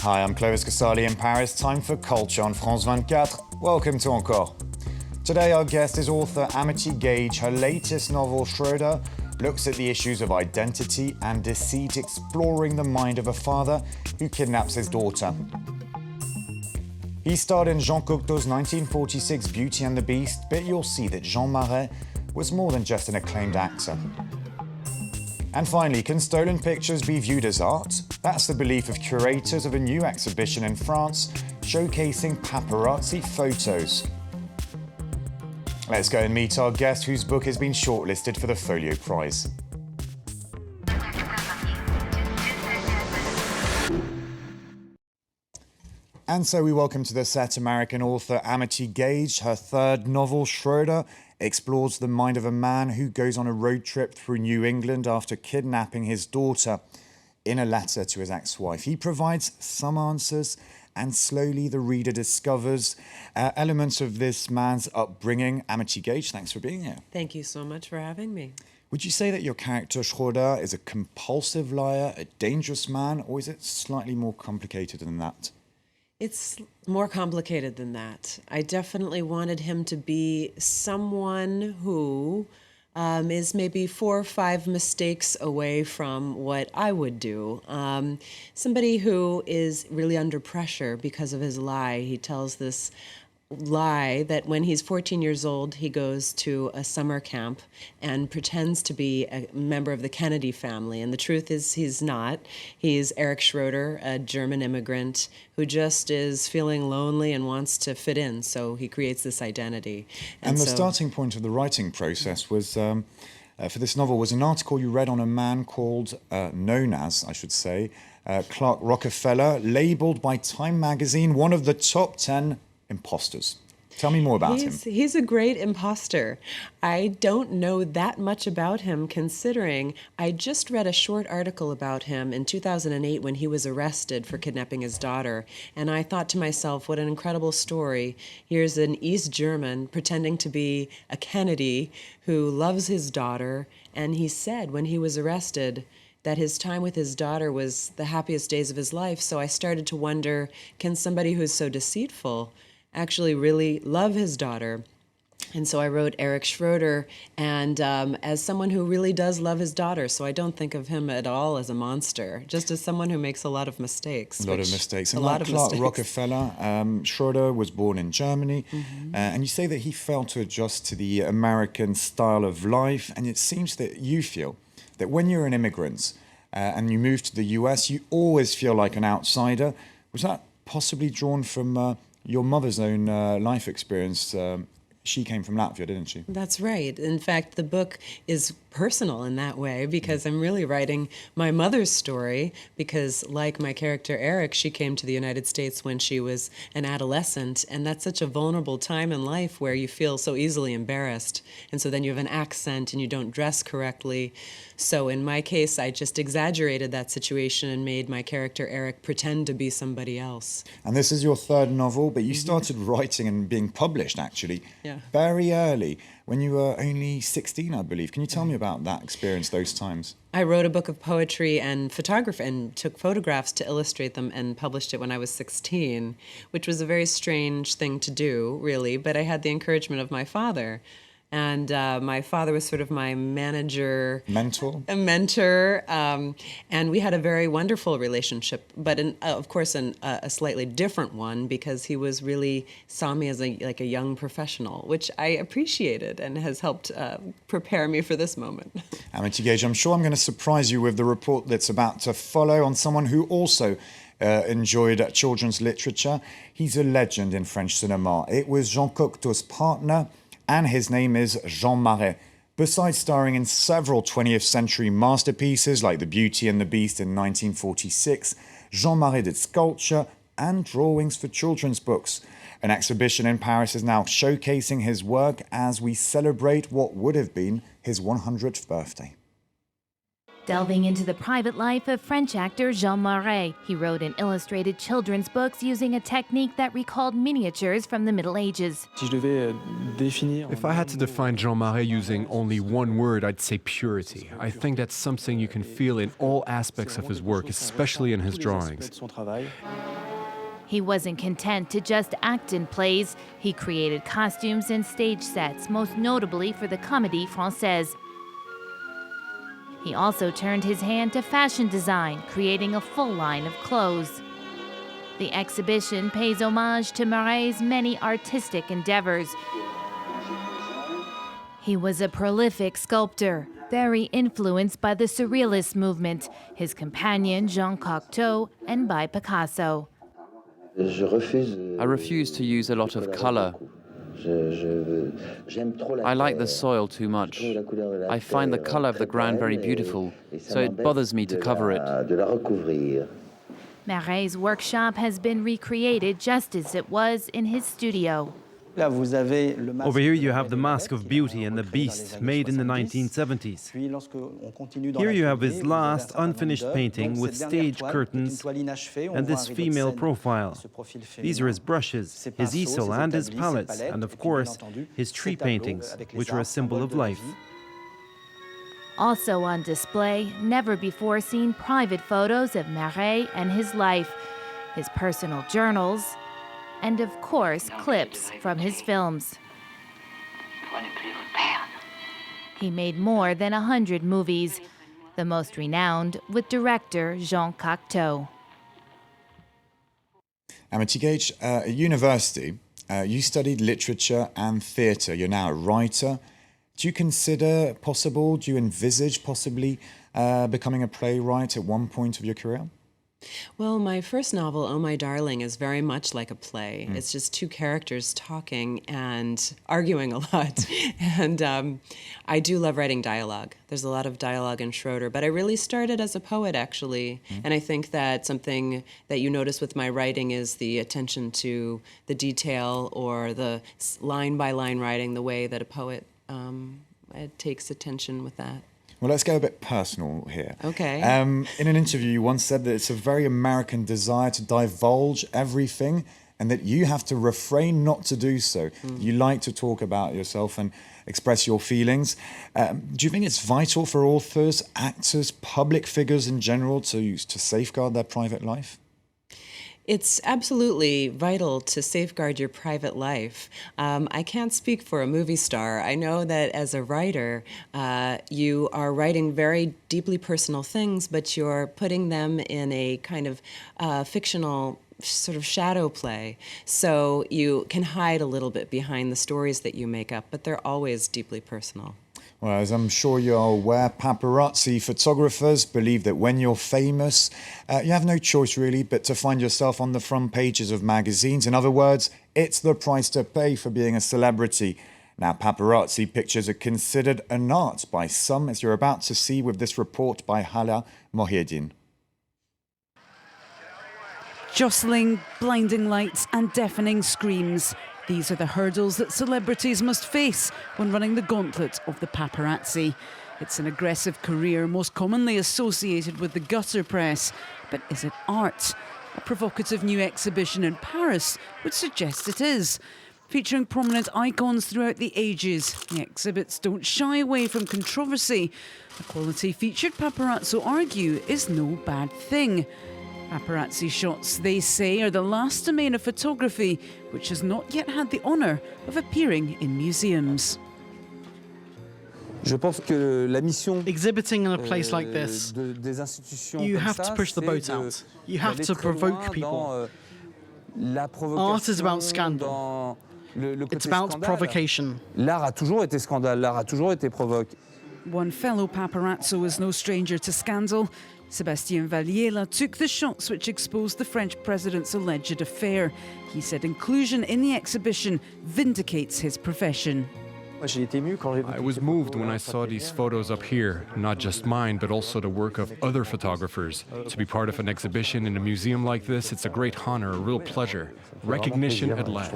Hi, I'm Clovis Casali in Paris. Time for Culture on France 24. Welcome to Encore. Today our guest is author Amity Gage. Her latest novel, Schroeder, looks at the issues of identity and deceit, exploring the mind of a father who kidnaps his daughter. He starred in Jean Cocteau's 1946 Beauty and the Beast, but you'll see that Jean Marais was more than just an acclaimed actor. And finally, can stolen pictures be viewed as art? That's the belief of curators of a new exhibition in France showcasing paparazzi photos. Let's go and meet our guest whose book has been shortlisted for the Folio Prize. And so we welcome to the set American author Amity Gage. Her third novel, Schroeder, explores the mind of a man who goes on a road trip through New England after kidnapping his daughter. In a letter to his ex-wife, he provides some answers, and slowly the reader discovers elements of this man's upbringing. Amity Gage, thanks for being here. Thank you so much for having me. Would you say that your character Schroeder is a compulsive liar, a dangerous man, or is it slightly more complicated than that? It's more complicated than that. I definitely wanted him to be someone who is maybe 4 or 5 mistakes away from what I would do. Somebody who is really under pressure because of his lie. He tells this lie that when he's 14 years old, he goes to a summer camp and pretends to be a member of the Kennedy family. And the truth is he's not. He's Eric Schroeder, a German immigrant who just is feeling lonely and wants to fit in. So he creates this identity. And the starting point of the writing process was, for this novel, was an article you read on a man called, known as, I should say, Clark Rockefeller, labeled by Time magazine one of the top 10 imposters. Tell me more about him. He's a great imposter. I don't know that much about him, considering I just read a short article about him in 2008 when he was arrested for kidnapping his daughter. And I thought to myself, what an incredible story. Here's an East German pretending to be a Kennedy who loves his daughter. And he said when he was arrested that his time with his daughter was the happiest days of his life. So I started to wonder, can somebody who's so deceitful actually really love his daughter? And so I wrote Eric Schroeder, and as someone who really does love his daughter, so I don't think of him at all as a monster, just as someone who makes a lot of mistakes. A lot of mistakes. And like Clark Rockefeller, Schroeder was born in Germany, and you say that he failed to adjust to the American style of life, and it seems that you feel that when you're an immigrant and you move to the US, you always feel like an outsider. Was that possibly drawn from your mother's own life experience? She came from Latvia, didn't she? That's right. In fact, the book is personal in that way because I'm really writing my mother's story because, like my character Eric, she came to the United States when she was an adolescent, and that's such a vulnerable time in life where you feel so easily embarrassed. And so then you have an accent and you don't dress correctly. So in my case, I just exaggerated that situation and made my character Eric pretend to be somebody else. And this is your third novel, but you started writing and being published, actually, very early, when you were only 16, I believe. Can you tell me about that experience, those times? I wrote a book of poetry and photography and took photographs to illustrate them and published it when I was 16, which was a very strange thing to do, really, but I had the encouragement of my father. And my father was sort of my manager. Mentor? A mentor. And we had a very wonderful relationship, but of course a slightly different one because he was really saw me as like a young professional, which I appreciated and has helped prepare me for this moment. Amity Gage, I'm sure I'm going to surprise you with the report that's about to follow on someone who also enjoyed children's literature. He's a legend in French cinema. It was Jean Cocteau's partner, and his name is Jean Marais. Besides starring in several 20th century masterpieces like The Beauty and the Beast in 1946, Jean Marais did sculpture and drawings for children's books. An exhibition in Paris is now showcasing his work as we celebrate what would have been his 100th birthday. Delving into the private life of French actor Jean Marais, he wrote and illustrated children's books using a technique that recalled miniatures from the Middle Ages. If I had to define Jean Marais using only one word, I'd say purity. I think that's something you can feel in all aspects of his work, especially in his drawings. He wasn't content to just act in plays. He created costumes and stage sets, most notably for the Comédie Française. He also turned his hand to fashion design, creating a full line of clothes. The exhibition pays homage to Marais' many artistic endeavors. He was a prolific sculptor, very influenced by the Surrealist movement, his companion Jean Cocteau, and by Picasso. I refuse to use a lot of color. I like the soil too much. I find the color of the ground very beautiful, so it bothers me to cover it. Marais' workshop has been recreated just as it was in his studio. Over here you have the Mask of Beauty and the Beast, made in the 1970s. Here you have his last unfinished painting with stage curtains and this female profile. These are his brushes, his easel and his palettes, and of course, his tree paintings, which are a symbol of life. Also on display, never-before-seen private photos of Marais and his life, his personal journals, and of course, clips from his films. He made more than 100 movies, the most renowned with director Jean Cocteau. Amity Gage, at university, you studied literature and theatre. You're now a writer. Do you consider possible, do you envisage possibly becoming a playwright at one point of your career? Well, my first novel, Oh My Darling, is very much like a play. It's just two characters talking and arguing a lot. And I do love writing dialogue. There's a lot of dialogue in Schroeder, but I really started as a poet, actually. And I think that something that you notice with my writing is the attention to the detail or the line-by-line writing, the way that a poet takes attention with that. Well, let's go a bit personal here. Okay. In an interview, you once said that it's a very American desire to divulge everything and that you have to refrain not to do so. You like to talk about yourself and express your feelings. Do you think it's vital for authors, actors, public figures in general to safeguard their private life? It's absolutely vital to safeguard your private life. I can't speak for a movie star. I know that as a writer, you are writing very deeply personal things, but you're putting them in a kind of fictional sort of shadow play. So you can hide a little bit behind the stories that you make up, but they're always deeply personal. Well, as I'm sure you're aware, paparazzi photographers believe that when you're famous, you have no choice really but to find yourself on the front pages of magazines. In other words, it's the price to pay for being a celebrity. Now, paparazzi pictures are considered an art by some, as you're about to see with this report by Hala Mohieddin. Jostling, blinding lights and deafening screams. These are the hurdles that celebrities must face when running the gauntlet of the paparazzi. It's an aggressive career most commonly associated with the gutter press. But is it art? A provocative new exhibition in Paris would suggest it is. Featuring prominent icons throughout the ages, the exhibits don't shy away from controversy. The quality featured, paparazzo argue, is no bad thing. Paparazzi shots, they say, are the last domain of photography, which has not yet had the honour of appearing in museums. Exhibiting in a place like this, you have to push the boat out. You have to provoke people. Art is about scandal. It's about provocation. One fellow paparazzo is no stranger to scandal. Sébastien Valliera took the shots which exposed the French president's alleged affair. He said inclusion in the exhibition vindicates his profession. I was moved when I saw these photos up here, not just mine, but also the work of other photographers. To be part of an exhibition in a museum like this, it's a great honor, a real pleasure. Recognition at last.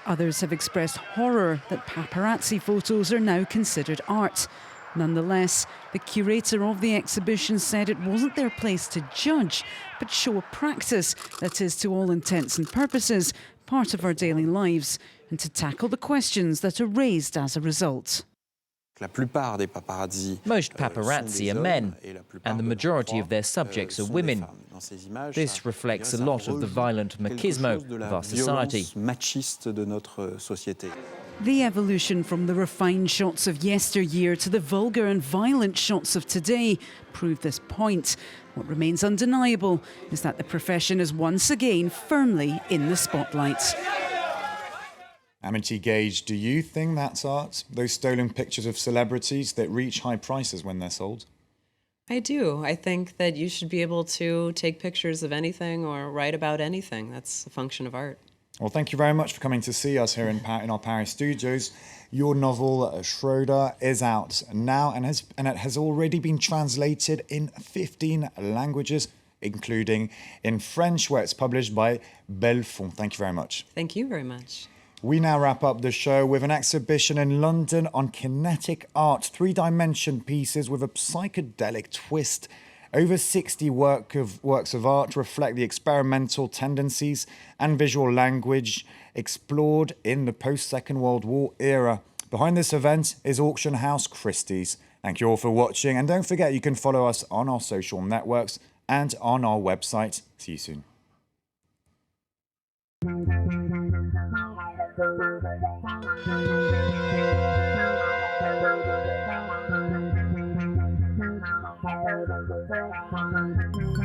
Others have expressed horror that paparazzi photos are now considered art. Nonetheless, the curator of the exhibition said it wasn't their place to judge, but show a practice that is, to all intents and purposes, part of our daily lives, and to tackle the questions that are raised as a result. Most paparazzi are men, and the majority of their subjects are women. This reflects a lot of the violent machismo of our society. The evolution from the refined shots of yesteryear to the vulgar and violent shots of today prove this point. What remains undeniable is that the profession is once again firmly in the spotlight. Amity Gage, do you think that's art? Those stolen pictures of celebrities that reach high prices when they're sold? I do. I think that you should be able to take pictures of anything or write about anything. That's a function of art. Well, thank you very much for coming to see us here in our Paris studios. Your novel, Schroeder, is out now and it has already been translated in 15 languages, including in French, where it's published by Belfond. Thank you very much. Thank you very much. We now wrap up the show with an exhibition in London on kinetic art, three-dimension pieces with a psychedelic twist. Over 60 works of art reflect the experimental tendencies and visual language explored in the post-Second World War era. Behind this event is auction house Christie's. Thank you all for watching, and don't forget you can follow us on our social networks and on our website. See you soon. Thank you.